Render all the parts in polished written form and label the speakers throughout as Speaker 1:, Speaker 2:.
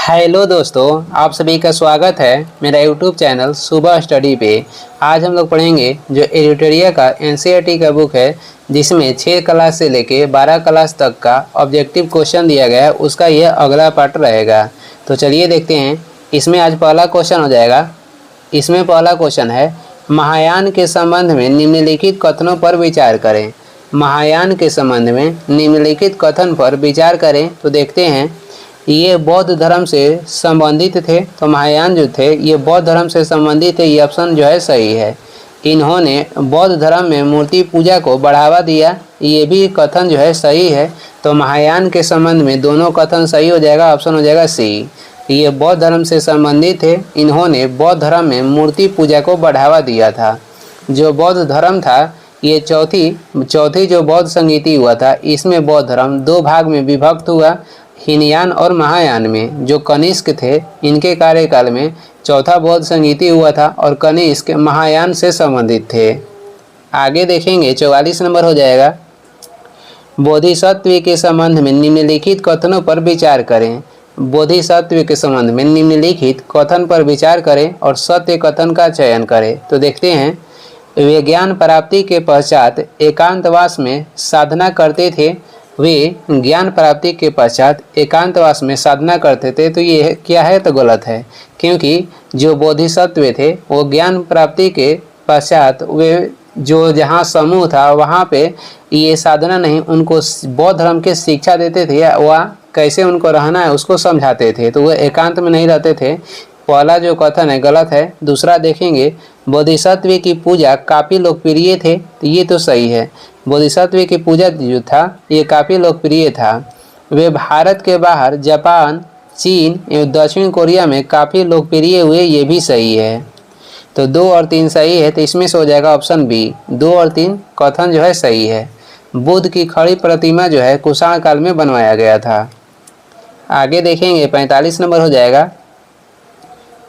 Speaker 1: Hello दोस्तों, आप सभी का स्वागत है मेरा यूट्यूब चैनल सुबह स्टडी पे। आज हम लोग पढ़ेंगे जो एडिटोरिया का एनसीईआरटी का बुक है, जिसमें 6 क्लास से लेके 12 क्लास तक का ऑब्जेक्टिव क्वेश्चन दिया गया है, उसका यह अगला पार्ट रहेगा। तो चलिए देखते हैं। इसमें आज पहला क्वेश्चन हो जाएगा। इसमें पहला क्वेश्चन है, महायान के संबंध में निम्नलिखित कथनों पर विचार करें। महायान के संबंध में निम्नलिखित कथन पर विचार करें। तो देखते हैं, ये बौद्ध धर्म से संबंधित थे। तो महायान जो थे ये बौद्ध धर्म से संबंधित है, ये ऑप्शन जो है सही है। इन्होंने बौद्ध धर्म में मूर्ति पूजा को बढ़ावा दिया, ये भी कथन जो है सही है। तो महायान के संबंध में दोनों कथन सही हो जाएगा, ऑप्शन हो जाएगा सी। ये बौद्ध धर्म से संबंधित थे, इन्होंने बौद्ध धर्म में मूर्ति पूजा को बढ़ावा दिया था। जो बौद्ध धर्म था ये चौथी जो बौद्ध संगीति हुआ था, इसमें बौद्ध धर्म 2 भाग में विभक्त हुआ, हीनयान और महायान में। जो कनिष्क थे इनके कार्यकाल में चौथा बौद्ध संगीति हुआ था और कनिष्क महायान से संबंधित थे। आगे देखेंगे, 44 नंबर हो जाएगा। बोधिसत्व के संबंध में निम्नलिखित कथनों पर विचार करें। बोधिसत्व के संबंध में निम्नलिखित कथन पर विचार करें और सत्य कथन का चयन करें। तो देखते हैं, वे ज्ञान प्राप्ति के पश्चात एकांतवास में साधना करते थे। वे ज्ञान प्राप्ति के पश्चात एकांतवास में साधना करते थे। तो ये क्या है? तो गलत है, क्योंकि जो बोधिसत्व थे वो ज्ञान प्राप्ति के पश्चात वे जो जहाँ समूह था वहाँ पे ये साधना नहीं, उनको बौद्ध धर्म की शिक्षा देते थे, वह कैसे उनको रहना है उसको समझाते थे। तो वह एकांत में नहीं रहते थे। पहला जो कथन है गलत है। दूसरा देखेंगे, बोधिसत्व की पूजा काफ़ी लोकप्रिय थे। तो ये तो सही है। बोधिसत्व की पूजा जो था ये काफ़ी लोकप्रिय था। वे भारत के बाहर जापान, चीन एवं दक्षिण कोरिया में काफ़ी लोकप्रिय हुए, ये भी सही है। तो 2 और 3 सही है। तो इसमें से हो जाएगा ऑप्शन बी। 2 और 3 कथन जो है सही है। बुद्ध की खड़ी प्रतिमा जो है कुषाण काल में बनवाया गया था। आगे देखेंगे, 45 नंबर हो जाएगा।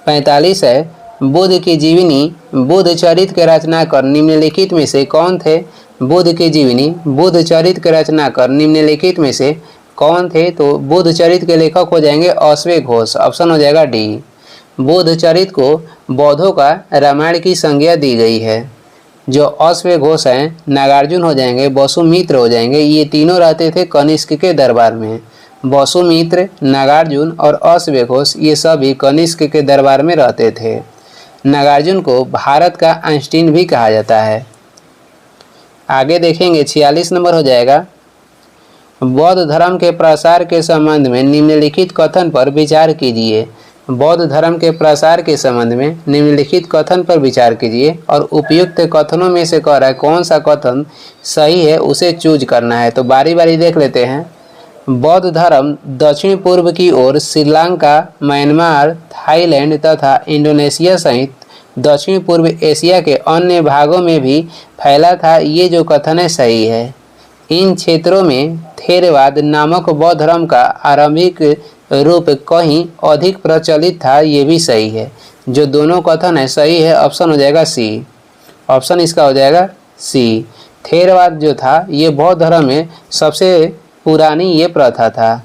Speaker 1: 45 है, बुद्ध की जीवनी बुद्ध चरित्र के रचनाकार निम्नलिखित में से कौन थे? बुद्ध की जीवनी बुद्ध चरित्र के रचनाकार निम्नलिखित में से कौन थे? तो बुद्ध चरित्र के लेखक हो जाएंगे अश्व घोष, ऑप्शन हो जाएगा डी। बुद्ध चरित्र को बौद्धों का रामायण की संज्ञा दी गई है। जो अश्व घोष हैं नागार्जुन हो जाएंगे, वसुमित्र हो जाएंगे, ये तीनों रहते थे कनिष्क के दरबार में। वसुमित्र, नागार्जुन और अश्व घोष ये सभी कनिष्क के दरबार में रहते थे। नागार्जुन को भारत का आइंस्टीन भी कहा जाता है। आगे देखेंगे, 46 नंबर हो जाएगा। बौद्ध धर्म के प्रसार के संबंध में निम्नलिखित कथन पर विचार कीजिए। बौद्ध धर्म के प्रसार के संबंध में निम्नलिखित कथन पर विचार कीजिए और उपयुक्त कथनों में से कह रहा है कौन सा कथन सही है उसे चूज करना है। तो बारी बारी देख लेते हैं। बौद्ध धर्म दक्षिण पूर्व की ओर श्रीलंका, म्यांमार, थाईलैंड तथा इंडोनेशिया सहित दक्षिण पूर्व एशिया के अन्य भागों में भी फैला था, ये जो कथन है सही है। इन क्षेत्रों में थेरवाद नामक बौद्ध धर्म का आरंभिक रूप कहीं अधिक प्रचलित था, ये भी सही है। जो दोनों कथन है सही है, ऑप्शन हो जाएगा सी। ऑप्शन इसका हो जाएगा सी। थेरवाद जो था ये बौद्ध धर्म में सबसे पुरानी ये प्रथा था।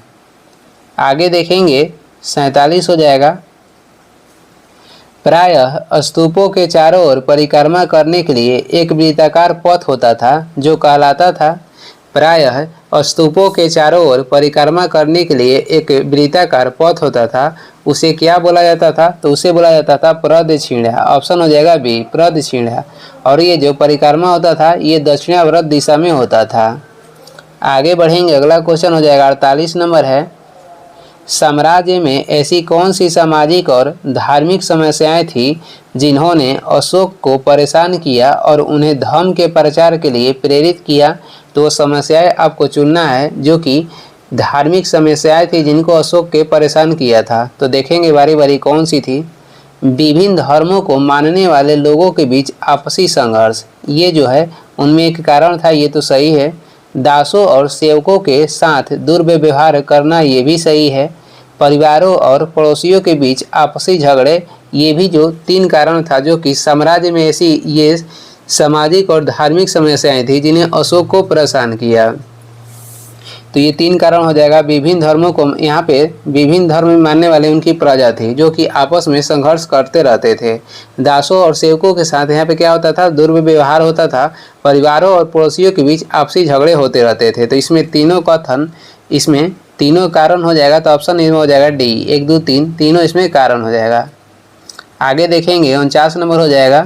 Speaker 1: आगे देखेंगे, 47 हो जाएगा। प्रायः स्तूपों के चारों ओर परिक्रमा करने के लिए एक वृत्ताकार पथ होता था जो कहलाता था। प्रायः स्तूपों के चारों ओर परिक्रमा करने के लिए एक वृत्ताकार पथ होता था, उसे क्या बोला जाता था? तो उसे बोला जाता था प्रदक्षिणा, ऑप्शन हो जाएगा बी, प्रदक्षिणा। और ये जो परिक्रमा होता था ये दक्षिणावर्त दिशा में होता था। आगे बढ़ेंगे, अगला क्वेश्चन हो जाएगा, 48 नंबर है। साम्राज्य में ऐसी कौन सी सामाजिक और धार्मिक समस्याएं थी जिन्होंने अशोक को परेशान किया और उन्हें धर्म के प्रचार के लिए प्रेरित किया? तो समस्याएं आपको चुनना है जो कि धार्मिक समस्याएं थी जिनको अशोक के परेशान किया था। तो देखेंगे बारी बारी कौन सी थी। विभिन्न धर्मों को मानने वाले लोगों के बीच आपसी संघर्ष, ये जो है उनमें एक कारण था, ये तो सही है। दासों और सेवकों के साथ दुर्व्यवहार करना, ये भी सही है। परिवारों और पड़ोसियों के बीच आपसी झगड़े, ये भी जो 3 कारण था जो कि साम्राज्य में ऐसी ये सामाजिक और धार्मिक समस्याएं थी जिन्हें अशोक को परेशान किया। तो ये 3 कारण हो जाएगा। विभिन्न धर्मों को, यहाँ पे विभिन्न धर्म मानने वाले उनकी प्रजा थी जो कि आपस में संघर्ष करते रहते थे। दासों और सेवकों के साथ यहाँ पे क्या होता था, दुर्व्यवहार होता था। परिवारों और पड़ोसियों के बीच आपसी झगड़े होते रहते थे। तो इसमें तीनों कथन, इसमें तीनों कारण हो जाएगा। तो ऑप्शन इसमें हो जाएगा डी, 1 2 3 तीनों इसमें कारण हो जाएगा। आगे देखेंगे 49 नंबर हो जाएगा।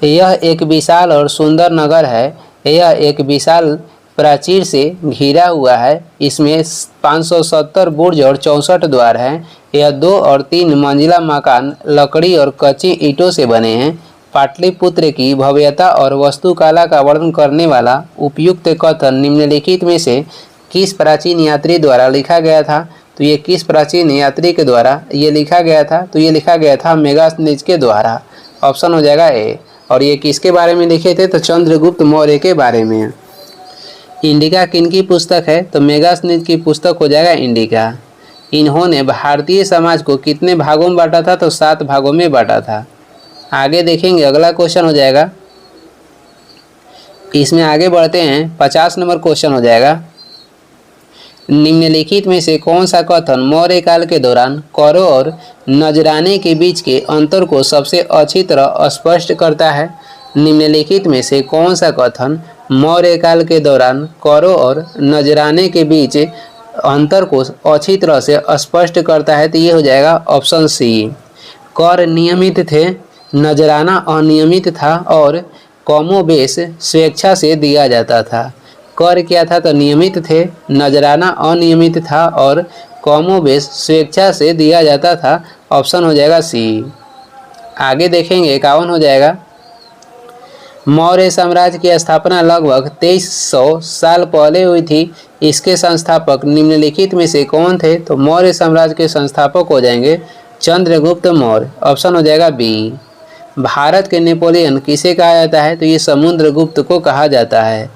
Speaker 1: यह एक विशाल और सुंदर नगर है। यह एक विशाल प्राचीर से घिरा हुआ है। इसमें 570 बुर्ज और 64 द्वार हैं। यह 2 और 3 मंजिला मकान लकड़ी और कच्ची ईंटों से बने हैं। पाटलिपुत्र की भव्यता और वास्तुकला का वर्णन करने वाला उपयुक्त कथन निम्नलिखित में से किस प्राचीन यात्री द्वारा लिखा गया था? तो ये किस प्राचीन यात्री के द्वारा ये लिखा गया था? तो ये लिखा गया था मेगास्थनीज के द्वारा। ऑप्शन हो जाएगा ए। और ये किसके बारे में लिखे थे? तो चंद्रगुप्त मौर्य के बारे में। इंडिका किनकी पुस्तक है? तो मेगास्थनीज की पुस्तक हो जाएगा इंडिका। इन्होंने भारतीय समाज को कितने भागों में बांटा था? तो 7 भागों में बांटा था। आगे देखेंगे, अगला क्वेश्चन हो जाएगा। इसमें आगे बढ़ते हैं, 50 नंबर क्वेश्चन हो जाएगा। निम्नलिखित में से कौन सा कथन मौर्य काल के दौरान करों और नजराने के बीच के अंतर को सबसे अच्छी तरह स्पष्ट करता है? निम्नलिखित में से कौन सा कथन मौर्य काल के दौरान करों और नजराने के बीच अंतर को अच्छी तरह से स्पष्ट करता है? तो ये हो जाएगा ऑप्शन सी। कर नियमित थे, नजराना अनियमित था और कमोबेश स्वेच्छा से दिया जाता था। कर क्या था? तो नियमित थे, नजराना अनियमित था और कमोबेश स्वेच्छा से दिया जाता था। ऑप्शन हो जाएगा सी। आगे देखेंगे, 51 हो जाएगा। मौर्य साम्राज्य की स्थापना लगभग 2300 साल पहले हुई थी। इसके संस्थापक निम्नलिखित में से कौन थे? तो मौर्य साम्राज्य के संस्थापक हो जाएंगे चंद्रगुप्त मौर्य। ऑप्शन हो जाएगा बी। भारत के नेपोलियन किसे कहा जाता है? तो ये समुद्रगुप्त को कहा जाता है।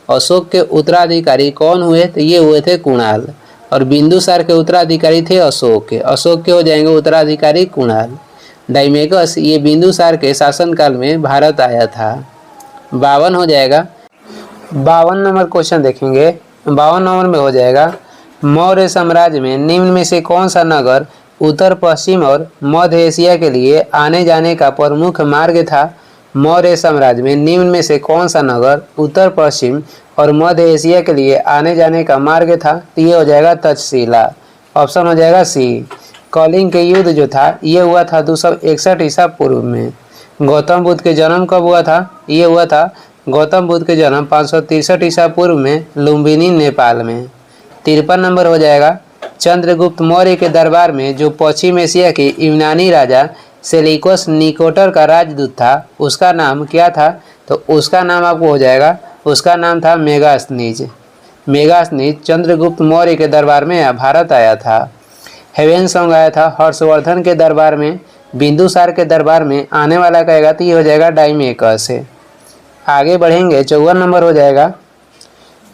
Speaker 1: अशोक के उत्तराधिकारी कौन हुए? तो ये हुए थे कुणाल। और बिंदुसार के उत्तराधिकारी थे अशोक के। अशोक के हो जाएंगे उत्तराधिकारी कुणाल। डाइमेगस ये बिंदुसार के शासनकाल में भारत आया था। 52 हो जाएगा। 52 नंबर क्वेश्चन देखेंगे। 52 नंबर में हो जाएगा, मौर्य साम्राज्य में निम्न में से कौन सा नगर उत्तर पश्चिम और मध्य एशिया के लिए आने जाने का प्रमुख मार्ग था? मौर्य साम्राज्य में निम्न में से कौन सा नगर उत्तर पश्चिम और मध्य एशिया के लिए आने जाने का मार्ग था? तो ये हो जाएगा तक्षशिला। ऑप्शन हो जाएगा सी। कलिंग के युद्ध जो था ये हुआ था 261 ईसा पूर्व में। गौतम बुद्ध के जन्म कब हुआ था? ये हुआ था गौतम बुद्ध के जन्म 563 ईसा पूर्व में लुम्बिनी नेपाल में। 53 नंबर हो जाएगा। चंद्रगुप्त मौर्य के दरबार में जो पश्चिम एशिया के यूनानी राजा सेलिकोस निकोटर का राजदूत था उसका नाम क्या था? तो उसका नाम आपको हो जाएगा, उसका नाम था मेगास्थनीज। मेगास्थनीज चंद्रगुप्त मौर्य के दरबार में भारत आया था। हेवेनसोंग आया था हर्षवर्धन के दरबार में। बिंदुसार के दरबार में आने वाला कहेगा तो ये हो जाएगा डाइमेकस से। आगे बढ़ेंगे, 54 नंबर हो जाएगा।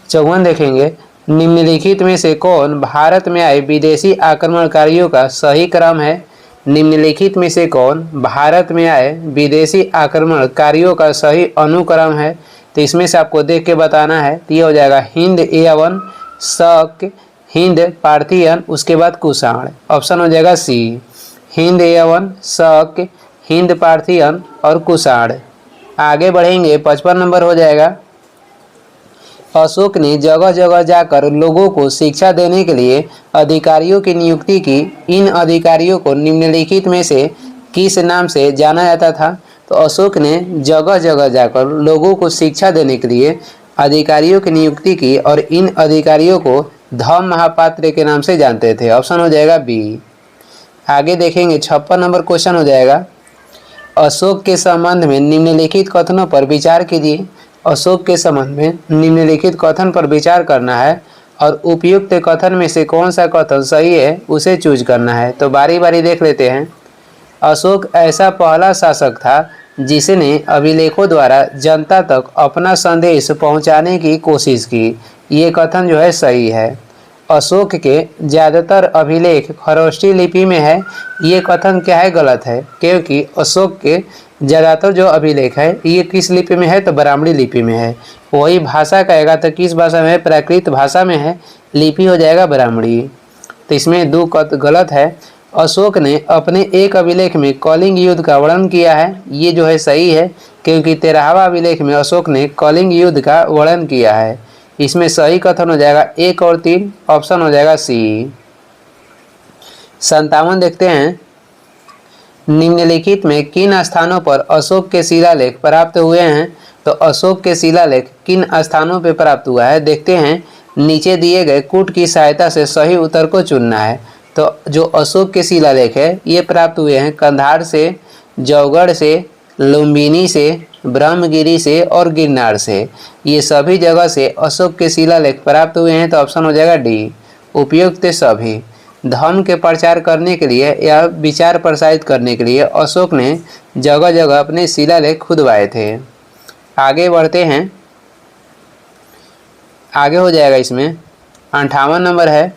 Speaker 1: 54 देखेंगे, निम्नलिखित में से कौन भारत में आए विदेशी आक्रमणकारियों का सही क्रम है? निम्नलिखित में से कौन भारत में आए विदेशी आक्रमणकारियों का सही अनुक्रम है? तो इसमें से आपको देख के बताना है। तो ये हो जाएगा हिंद, यवन, शक, हिंद, पार्थियन, उसके बाद कुषाण। ऑप्शन हो जाएगा सी। हिंद, यवन, शक, हिंद, पार्थियन और कुषाण। आगे बढ़ेंगे, 55 नंबर हो जाएगा। अशोक ने जगह जगह जाकर लोगों को शिक्षा देने के लिए अधिकारियों की नियुक्ति की। इन अधिकारियों को निम्नलिखित में से किस नाम से जाना जाता था? तो अशोक ने जगह जगह जाकर लोगों को शिक्षा देने के लिए अधिकारियों की नियुक्ति की और इन अधिकारियों को धम्म महापात्र के नाम से जानते थे। ऑप्शन हो जाएगा बी। आगे देखेंगे, 56 नंबर क्वेश्चन हो जाएगा। अशोक के संबंध में निम्नलिखित कथनों पर विचार कीजिए। अशोक के संबंध में निम्नलिखित कथन पर विचार करना है और उपयुक्त कथन में से कौन सा कथन सही है उसे चूज करना है। तो बारी बारी देख लेते हैं। अशोक ऐसा पहला शासक था जिसने अभिलेखों द्वारा जनता तक अपना संदेश पहुंचाने की कोशिश की। ये कथन जो है सही है। अशोक के ज़्यादातर अभिलेख खरोष्ठी लिपि में है, ये कथन क्या है? गलत है, क्योंकि अशोक के ज़्यादातर जो अभिलेख है ये किस लिपि में है? तो ब्राह्मणी लिपि में है। वही भाषा कहेगा तो किस भाषा में है? प्राकृत भाषा में है, लिपि हो जाएगा ब्राह्मणी। तो इसमें दो गलत है। अशोक ने अपने एक अभिलेख में कलिंग युद्ध का वर्णन किया है, ये जो है सही है, क्योंकि 13वां अभिलेख में अशोक ने कलिंग युद्ध का वर्णन किया है। इसमें सही कथन हो जाएगा 1 और 3, ऑप्शन हो जाएगा सी। 57 देखते हैं, निम्नलिखित में किन स्थानों पर अशोक के शिलालेख प्राप्त हुए हैं? तो अशोक के शिलालेख किन स्थानों पर प्राप्त हुआ है? देखते हैं, नीचे दिए गए कूट की सहायता से सही उत्तर को चुनना है। तो जो अशोक के शिलालेख है ये प्राप्त हुए हैं कंधार से, जौगढ़ से, लुम्बिनी से, ब्रह्मगिरी से और गिरनार से। ये सभी जगह से अशोक के शिलालेख प्राप्त हुए हैं, तो ऑप्शन हो जाएगा डी, उपयुक्त सभी। धर्म के प्रचार करने के लिए या विचार प्रसारित करने के लिए अशोक ने जगह जगह अपने शिलालेख खुदवाए थे। आगे बढ़ते हैं, आगे हो जाएगा इसमें 58 नंबर है,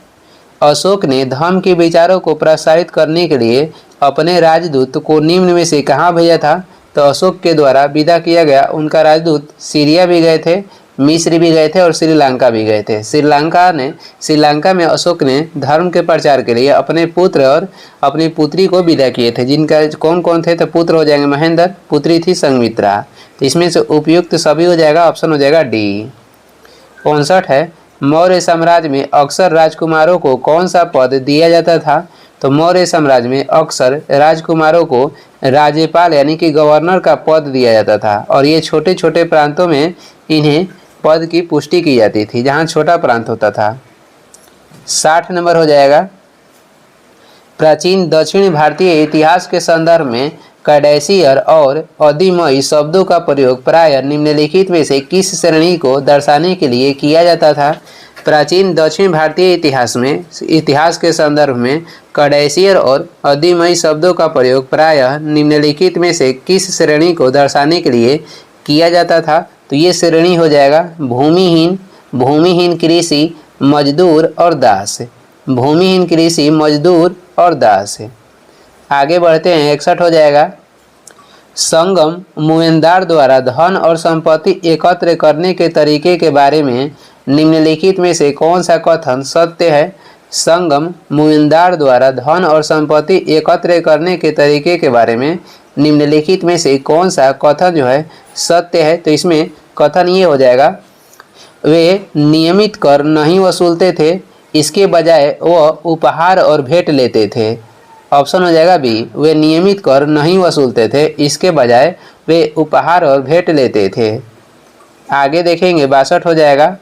Speaker 1: अशोक ने धर्म के विचारों को प्रसारित करने के लिए अपने राजदूत को निम्न में से कहाँ भेजा था? तो अशोक के द्वारा विदा किया गया उनका राजदूत सीरिया भी गए थे, मिस्र भी गए थे और श्रीलंका भी गए थे। श्रीलंका में अशोक ने धर्म के प्रचार के लिए अपने पुत्र और अपनी पुत्री को विदा किए थे, जिनका कौन कौन थे? तो पुत्र हो जाएंगे महेंद्र, पुत्री थी संघमित्रा। तो इसमें से उपयुक्त सभी हो जाएगा, ऑप्शन हो जाएगा डी। 59 है, मौर्य साम्राज्य में अक्सर राजकुमारों को कौन सा पद दिया जाता था? तो मौर्य साम्राज्य में अक्सर राजकुमारों को राज्यपाल यानी कि गवर्नर का पद दिया जाता था, और ये छोटे छोटे प्रांतों में इन्हें पद की पुष्टि की जाती थी, जहाँ छोटा प्रांत होता था। 60 नंबर हो जाएगा, प्राचीन दक्षिण भारतीय इतिहास के संदर्भ में कैडेसियर और अधिमयी शब्दों का प्रयोग प्रायः निम्नलिखित में से किस श्रेणी को दर्शाने के लिए किया जाता था? प्राचीन दक्षिण भारतीय इतिहास के संदर्भ में कैडेसियर और अधिमयी शब्दों का प्रयोग प्रायः निम्नलिखित में से किस श्रेणी को दर्शाने के लिए किया जाता था? तो ये श्रेणी हो जाएगा भूमिहीन कृषि, मजदूर और दास। भूमिहीन कृषि, मजदूर और दास। आगे बढ़ते हैं, 61 हो जाएगा, संगम मुएंदार द्वारा धन और संपत्ति एकत्र करने के तरीके के बारे में निम्नलिखित में से कौन सा कथन सत्य है? संगम मुएंदार द्वारा धन और संपत्ति एकत्र करने के तरीके के बारे में निम्नलिखित में से कौन सा कथन जो है सत्य है? तो इसमें कथन ये हो जाएगा, वे नियमित कर नहीं वसूलते थे, इसके बजाय वह उपहार और भेंट लेते थे। ऑप्शन हो जाएगा बी, वे नियमित कर नहीं वसूलते थे, इसके बजाय वे उपहार और भेंट लेते थे। आगे देखेंगे, 62 हो जाएगा,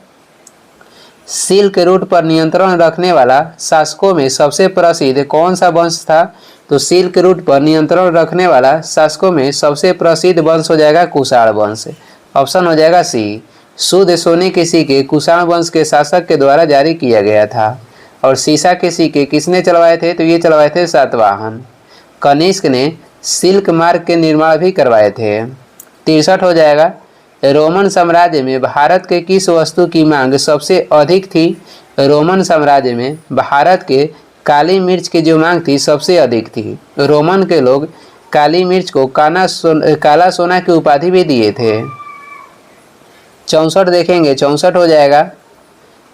Speaker 1: सिल्क रूट पर नियंत्रण रखने वाला शासकों में सबसे प्रसिद्ध कौन सा वंश था? तो सिल्क रूट पर नियंत्रण रखने वाला शासकों में सबसे प्रसिद्ध वंश हो जाएगा कुषाण वंश। ऑप्शन हो जाएगा सी, शुद्ध सोने के सिक्के कुषाण वंश के शासक के द्वारा जारी किया गया था। और सीसा के सिक्के किसने चलवाए थे? तो ये चलवाए थे सातवाहन। कनिष्क ने सिल्क मार्ग के निर्माण भी करवाए थे। 63 हो जाएगा, रोमन साम्राज्य में भारत के किस वस्तु की मांग सबसे अधिक थी? रोमन साम्राज्य में भारत के काली मिर्च की जो मांग थी सबसे अधिक थी। रोमन के लोग काली मिर्च को काला सोना की उपाधि भी दिए थे। 64 देखेंगे, 64 हो जाएगा,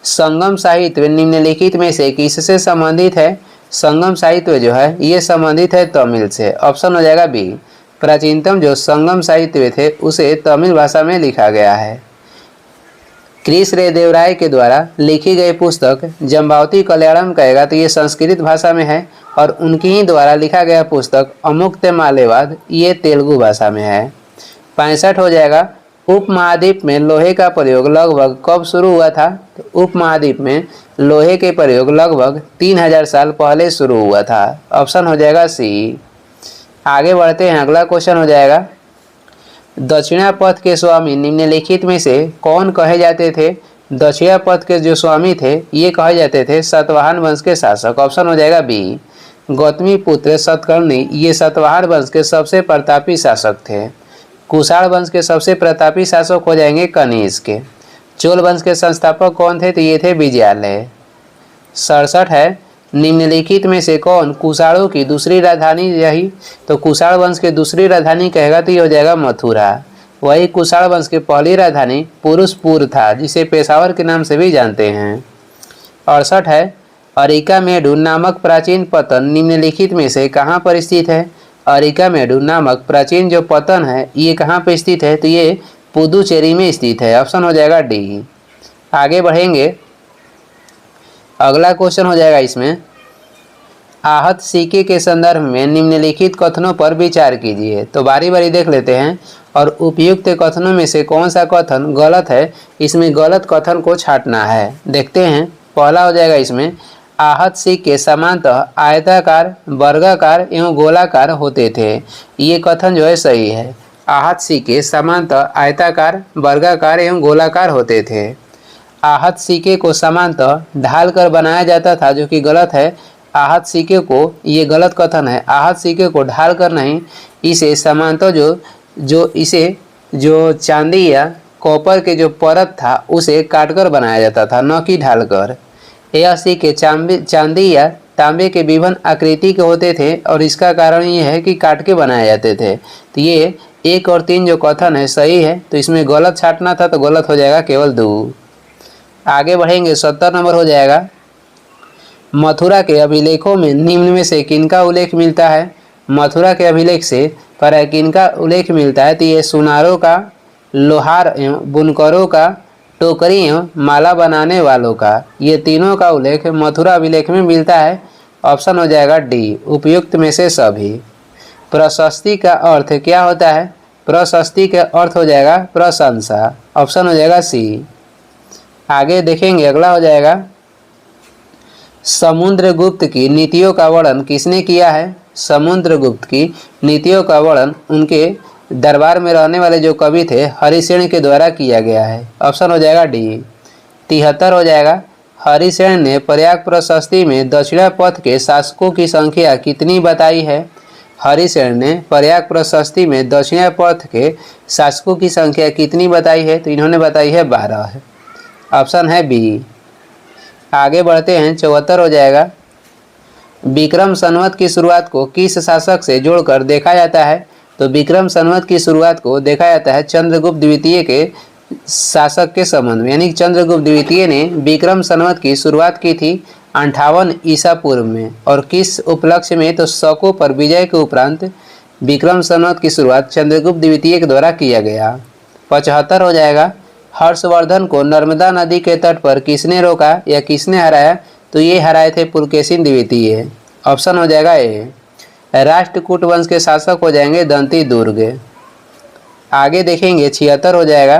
Speaker 1: संगम साहित्य निम्नलिखित में से किससे संबंधित है? संगम साहित्य जो है ये संबंधित है तमिल से। ऑप्शन हो जाएगा बी, प्राचीनतम जो संगम साहित्य थे उसे तमिल भाषा में लिखा गया है। कृष्ण देवराय के द्वारा लिखी गई पुस्तक जम्बावती कल्याणम कहेगा तो ये संस्कृत भाषा में है, और उनकी ही द्वारा लिखा गया पुस्तक अमुक्त माल्यवाद ये तेलुगु भाषा में है। 65 हो जाएगा, उपमहाद्वीप में लोहे का प्रयोग लगभग कब शुरू हुआ था? तो उपमहाद्वीप में लोहे के प्रयोग लगभग 3000 साल पहले शुरू हुआ था। ऑप्शन हो जाएगा सी। आगे बढ़ते हैं, अगला क्वेश्चन हो जाएगा, दक्षिणापथ के स्वामी निम्नलिखित में से कौन कहे जाते थे? दक्षिणापथ के जो स्वामी थे ये कहे जाते थे सातवाहन वंश के शासक। ऑप्शन हो जाएगा बी, गौतमीपुत्र सतकर्णी ये सातवाहन वंश के सबसे प्रतापी शासक थे। कुषाण वंश के सबसे प्रतापी शासक हो जाएंगे कनिष्क। चोल वंश के संस्थापक कौन थे? तो ये थे विजयालय। 67 है, निम्नलिखित में से कौन कुषाणों की दूसरी राजधानी रही? तो कुषाण वंश की दूसरी राजधानी कहेगा तो ये हो जाएगा मथुरा। वही कुषाण वंश की पहली राजधानी पुरुषपुर था, जिसे पेशावर के नाम से भी जानते हैं। 68 है, अरिकामेडु नामक प्राचीन पतन निम्नलिखित में से कहाँ पर स्थित है? अरिकामेडु नामक प्राचीन जो पतन है ये कहाँ पर स्थित है? तो ये पुदुचेरी में स्थित है। ऑप्शन हो जाएगा डी। आगे बढ़ेंगे, अगला क्वेश्चन हो जाएगा इसमें, आहत सिक्के के संदर्भ में निम्नलिखित कथनों पर विचार कीजिए। तो बारी बारी देख लेते हैं और उपयुक्त कथनों में से कौन सा कथन गलत है, इसमें गलत कथन को छांटना है। देखते हैं, पहला हो जाएगा इसमें, आहत सिक्के सामान्यतः आयताकार, वर्गाकार एवं गोलाकार होते थे। ये कथन जो है सही है। आहत सिक्के सामान्यतः आयताकार, वर्गाकार एवं गोलाकार होते थे। आहत सिक्के को सामान्यतः ढाल कर बनाया जाता था, जो कि गलत है। आहत सिक्के को, ये गलत कथन है, आहत सिक्के को ढाल कर नहीं, इसे सामान्यतः जो चांदी या कॉपर के जो परत था उसे काटकर बनाया जाता था, न कि ढाल कर। यह सिक्के चांदी या तांबे के विभिन्न आकृति के होते थे और इसका कारण ये है कि काट के बनाए जाते थे। तो ये 1 और 3 जो कथन है सही है, तो इसमें गलत छांटना था, तो गलत हो जाएगा केवल 2। आगे बढ़ेंगे, 70 नंबर हो जाएगा, मथुरा के अभिलेखों में निम्न में से किनका उल्लेख मिलता है? मथुरा के अभिलेख से पर किनका उल्लेख मिलता है? तो ये सुनारों का, लोहार एवं बुनकरों का, टोकरी एवं माला बनाने वालों का, ये तीनों का उल्लेख मथुरा अभिलेख में मिलता है। ऑप्शन हो जाएगा डी, उपयुक्त में से सभी। प्रशस्ति का अर्थ क्या होता है? प्रशस्ति का अर्थ हो जाएगा प्रशंसा। ऑप्शन हो जाएगा सी। आगे देखेंगे, अगला हो जाएगा, समुद्रगुप्त की नीतियों का वर्णन किसने किया है? समुद्रगुप्त की नीतियों का वर्णन उनके दरबार में रहने वाले जो कवि थे हरिसेन के द्वारा किया गया है। ऑप्शन हो जाएगा डी। 73 हो जाएगा, हरिसेन ने प्रयाग प्रशस्ति में दक्षिणापथ के शासकों की संख्या कितनी बताई है? हरिसेन ने प्रयाग प्रशस्ति में दक्षिणापथ के शासकों की संख्या कितनी बताई है? तो इन्होंने बताई है 12। ऑप्शन है बी। आगे बढ़ते हैं, 74 हो जाएगा, विक्रम संवत की शुरुआत को किस शासक से जोड़कर देखा जाता है? तो विक्रम संवत की शुरुआत को देखा जाता है चंद्रगुप्त द्वितीय के शासक के संबंध में, यानी चंद्रगुप्त द्वितीय ने विक्रम संवत की शुरुआत की थी 58 ईसा पूर्व में। और किस उपलक्ष्य में? तो शकों पर विजय के उपरांत विक्रम संवत की शुरुआत चंद्रगुप्त द्वितीय के द्वारा किया गया। 75 हो जाएगा, हर्षवर्धन को नर्मदा नदी के तट पर किसने रोका या किसने हराया? तो ये हराए थे पुलकेशिन द्वितीय। ऑप्शन हो जाएगा ए। राष्ट्रकूट वंश के शासक हो जाएंगे दंती दुर्ग। आगे देखेंगे, 76 हो जाएगा,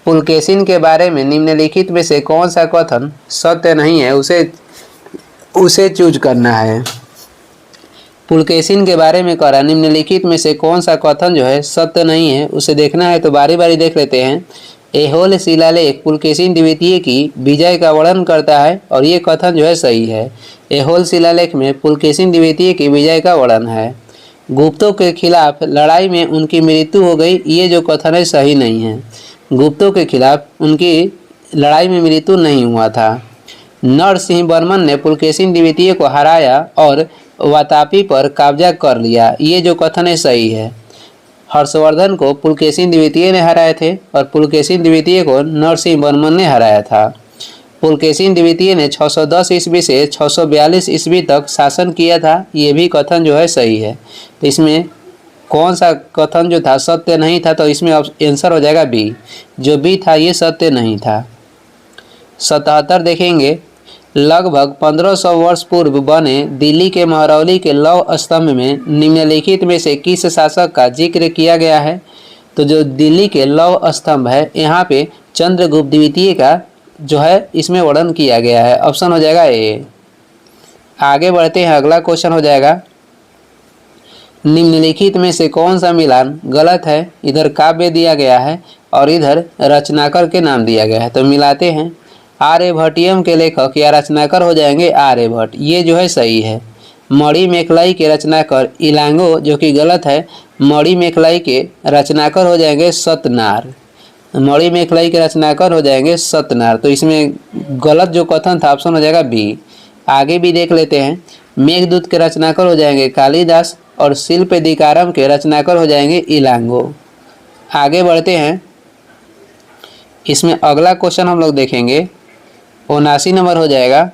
Speaker 1: पुलकेशिन के बारे में निम्नलिखित में से कौन सा कथन सत्य नहीं है, उसे चूज करना है। पुलकेशिन के बारे में कह रहा, निम्नलिखित में से कौन सा कथन जो है सत्य नहीं है उसे देखना है। तो बारी बारी देख लेते हैं। ऐहोल शिलालेख पुलकेशिन द्वितीय की विजय का वर्णन करता है और ये कथन जो है सही है। ऐहोल शिलालेख में पुलकेशिन द्वितीय की विजय का वर्णन है। गुप्तों के खिलाफ लड़ाई में उनकी मृत्यु हो गई, ये जो कथन है सही नहीं है। गुप्तों के खिलाफ उनकी लड़ाई में मृत्यु नहीं हुआ था। नरसिंह वर्मन ने पुलकेशिन द्वितीय को हराया और वातापी पर कब्जा कर लिया, ये जो कथन है सही है। हर्षवर्धन को पुलकेशिन द्वितीय ने हराए थे और पुलकेशिन द्वितीय को नरसिंह वर्मन ने हराया था। पुलकेशिन द्वितीय ने 610 ईस्वी से 642 ईस्वी तक शासन किया था, ये भी कथन जो है सही है। तो इसमें कौन सा कथन जो था सत्य नहीं था? तो इसमें आंसर हो जाएगा बी, जो बी था ये सत्य नहीं था। 77 देखेंगे, लगभग 1500 वर्ष पूर्व बने दिल्ली के महरौली के लौह स्तंभ में निम्नलिखित में से किस शासक का जिक्र किया गया है? तो जो दिल्ली के लौह स्तंभ है यहाँ पे चंद्रगुप्त द्वितीय का जो है इसमें वर्णन किया गया है। ऑप्शन हो जाएगा ए। आगे बढ़ते हैं, अगला क्वेश्चन हो जाएगा, निम्नलिखित में से कौन सा मिलान गलत है? इधर काव्य दिया गया है और इधर रचनाकर के नाम दिया गया है। तो मिलाते हैं। आर्यभट्टियम के लेखक या रचनाकर हो जाएंगे आर्यभट्ट, ये जो है सही है। मणि मेखलाई के रचनाकर इलांगो, जो कि गलत है। मणि मेखलाई के रचनाकर हो जाएंगे सतनार। मणि मेखलाई के रचनाकार हो जाएंगे सत्यनारायण। तो इसमें गलत जो कथन था ऑप्शन हो जाएगा बी। आगे भी देख लेते हैं। मेघदूत के रचनाकार हो जाएंगे कालिदास और शिल्पदिकारम के रचनाकार हो जाएंगे इलांगो। आगे बढ़ते हैं। इसमें अगला क्वेश्चन हम लोग देखेंगे 79 नंबर हो जाएगा।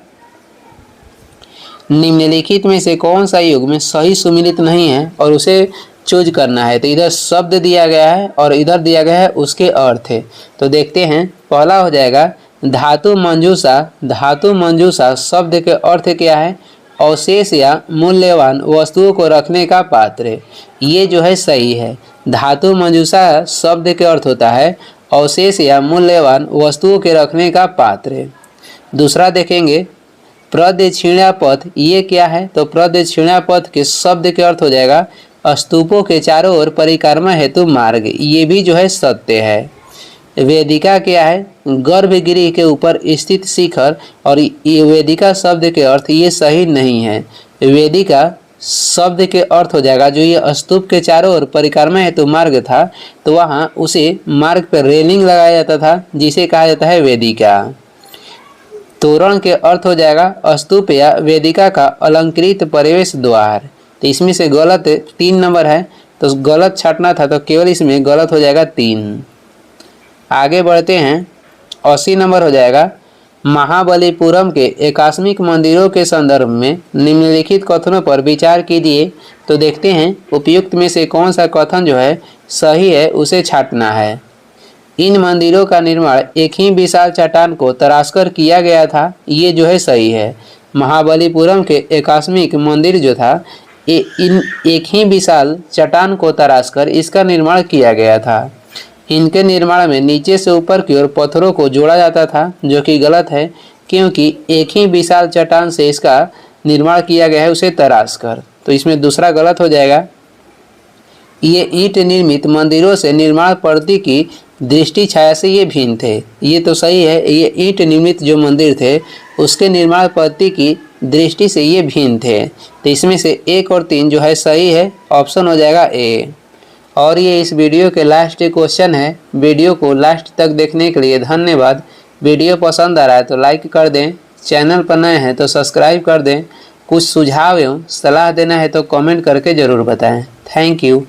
Speaker 1: निम्नलिखित में से कौन सा युग में सही सुमिलित नहीं है और उसे चूज करना है। तो इधर शब्द दिया गया है और इधर दिया गया है उसके अर्थ है। तो देखते हैं। पहला हो जाएगा धातु मंजूषा। धातु मंजूषा शब्द के अर्थ क्या है? अवशेष या मूल्यवान वस्तुओं को रखने का पात्र। ये जो है सही है। धातु मंजूषा शब्द के अर्थ होता है अवशेष या मूल्यवान वस्तुओं के रखने का पात्र। दूसरा देखेंगे प्रदक्षिणापथ। ये क्या है? तो प्रदक्षिणापथ के शब्द के अर्थ हो जाएगा स्तूपों के चारों ओर परिक्रमा हेतु मार्ग। ये भी जो है सत्य है। वेदिका क्या है? गर्भगृह के ऊपर स्थित शिखर। और ये वेदिका शब्द के अर्थ ये सही नहीं है। वेदिका शब्द के अर्थ हो जाएगा जो ये स्तूप के चारों ओर परिक्रमा हेतु मार्ग था, तो वहाँ उसे मार्ग पर रेलिंग लगाया जाता था जिसे कहा जाता है वेदिका। तोरण के अर्थ हो जाएगा स्तूप या वेदिका का अलंकृत प्रवेश द्वार। तो इसमें से गलत 3 नंबर है, तो गलत छाटना था तो केवल इसमें गलत हो जाएगा 3। आगे बढ़ते हैं। 80 नंबर हो जाएगा। महाबलीपुरम के आकस्मिक मंदिरों के संदर्भ में निम्नलिखित कथनों पर विचार कीजिए। तो देखते हैं उपयुक्त में से कौन सा कथन जो है सही है उसे छाटना है। इन मंदिरों का निर्माण एक ही विशाल चट्टान को तराशकर किया गया था। ये जो है सही है। महाबलीपुरम के आकस्मिक मंदिर जो था इन एक ही विशाल चट्टान को तराशकर इसका निर्माण किया गया था। इनके निर्माण में नीचे से ऊपर की ओर पत्थरों को जोड़ा जाता था, जो कि गलत है क्योंकि एक ही विशाल चट्टान से इसका निर्माण किया गया है उसे तराशकर। तो इसमें दूसरा गलत हो जाएगा। ये ईंट निर्मित मंदिरों से निर्माण पद्धति की दृष्टि छाया से ये भिन्न थे। ये तो सही है। ये ईंट निर्मित जो मंदिर थे उसके निर्माण पद्धति की दृष्टि से ये भिन्न थे। तो इसमें से 1 और 3 जो है सही है। ऑप्शन हो जाएगा ए। और ये इस वीडियो के लास्ट क्वेश्चन है। वीडियो को लास्ट तक देखने के लिए धन्यवाद। वीडियो पसंद आ रहा है तो लाइक कर दें, चैनल पर नए हैं तो सब्सक्राइब कर दें। कुछ सुझाव एवं सलाह देना है तो कमेंट करके ज़रूर बताएं। Thank you.